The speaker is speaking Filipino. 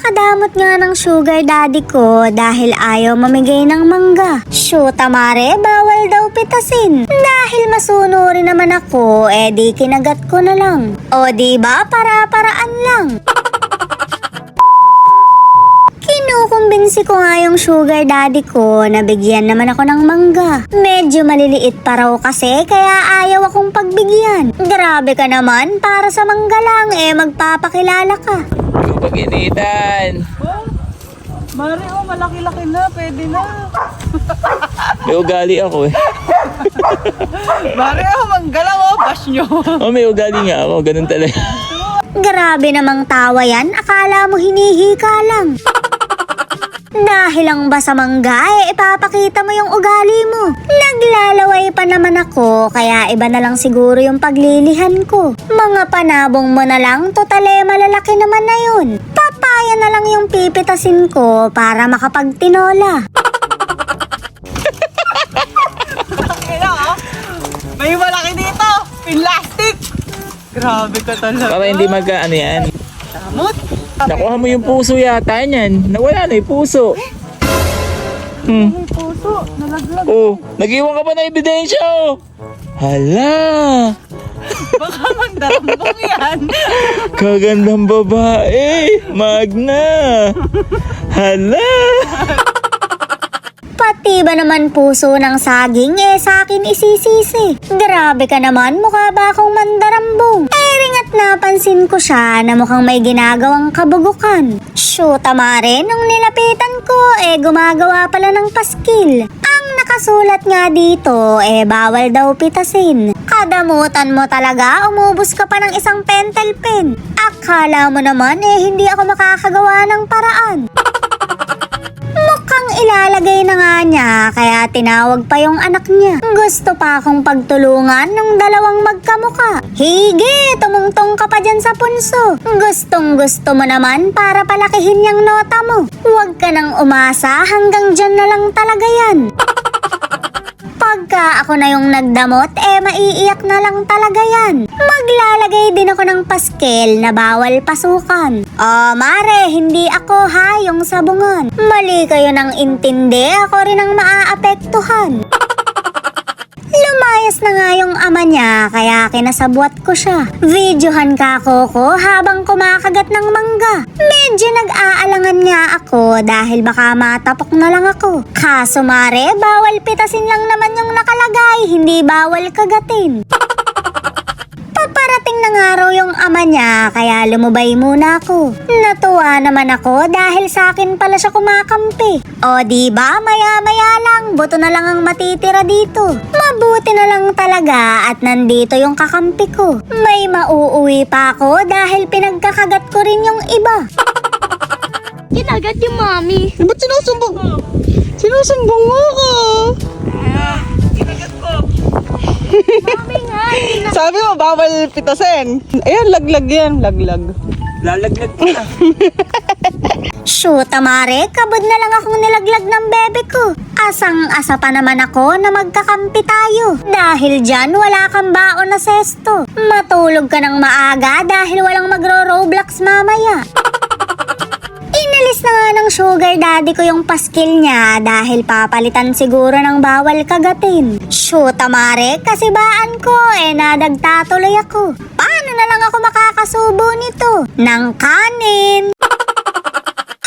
Napakadamot nga ng sugar daddy ko dahil ayaw mamigay ng mangga. Shoot amare, bawal daw pitasin. Dahil masunurin naman ako, di kinagat ko na lang. O diba, para-paraan lang. Kinukumbinsi ko nga yung sugar daddy ko na bigyan naman ako ng mangga. Medyo maliliit pa raw kasi kaya ayaw akong pagbigyan. Grabe ka naman, para sa mangga lang magpapakilala ka. Yung pag-initan. Mari, malaki-laki na, pwede na. May ugali ako Mari, manggalaw, bash nyo. may ugali nga ako, ganun talaga. Grabe namang tawa yan, akala mo hinihika lang. Dahil lang ba sa mangga, ipapakita mo yung ugali mo. Naglalaway pa naman ako, kaya iba na lang siguro yung paglilihan ko. Mga panabong mo na lang, totale malalaki naman na yun. Papaya na lang yung pipitasin ko para makapagtinola. May malaki dito, plastic. Grabe ka talaga. Para hindi magkaano yan. Damot. Nakuha mo yung puso yata niyan. Nawala na yung puso. May puso, nalaglag. Oh, nag-iwan ka pa ng ebidensya oh. Hala, Baka magdarambong yan. kagandang babae. Magna. Hala. Pati ba naman puso ng saging sa akin isisisi? Grabe ka naman, mukha ba akong mandarambong? Ringat napansin ko siya na mukhang may ginagawang kabugukan. Shoot amare, nung nilapitan ko gumagawa pala ng paskil. Ang nakasulat nga dito bawal daw pitasin. Kadamutan mo talaga, umubos ka pa ng isang pentel pen. Akala mo naman hindi ako makakagawa ng paraan. Mukhang ilalagay na nga niya, kaya tinawag pa yung anak niya. Gusto pa akong pagtulungan ng dalawang magkamuka. Hige, tumungtong ka pa dyan sa punso. Gustong gusto mo naman para palakihin yung nota mo. Huwag ka nang umasa, hanggang dyan na lang talaga yan. Pagka ako na yung nagdamot, maiiyak na lang talaga yan. Maglalagay din ako ng paskel na bawal pasukan. Mare, hindi ako yung sabungan. Mali kayo nang intindi, ako rin ang maaapektuhan. Lumayas na nga yung ama niya, kaya kinasabwat ko siya. Videohan ka ko habang kumakagat ng mangga. Medyo nag-aalangan nga ako dahil baka matapok na lang ako. Kaso mare, bawal pitasin lang naman yung nakalagay, hindi bawal kagatin. Paparating na nga raw yung ama niya, kaya lumubay muna ako. Natuwa naman ako dahil sa akin pala siya kumakampi. O diba, maya-maya lang, buto na lang ang matitira dito. Mabuti na lang talaga at nandito yung kakampi ko. May mauuwi pa ako dahil pinagkakagat ko rin yung iba. Kinagat yung mami. Ba't sinusumbong? Sinusumbong mo ko. Mami nga. Sabi mo, bawal pitasin. Ayan, laglag yan, laglag. Lalaglag ko na. Shoot amare, kabod na lang akong nilaglag ng bebe ko. Asang-asa pa naman ako na magkakampi tayo. Dahil dyan, wala kang baon na sesto. Matulog ka ng maaga dahil walang magro-Roblox mamaya. Inalis na nga ng sugar daddy ko yung paskil niya dahil papalitan siguro ng bawal kagatin. Shoot amare, kasi baan ko nadagtatuloy ako. Paano na lang ako makakasubo nito? Ng kanin.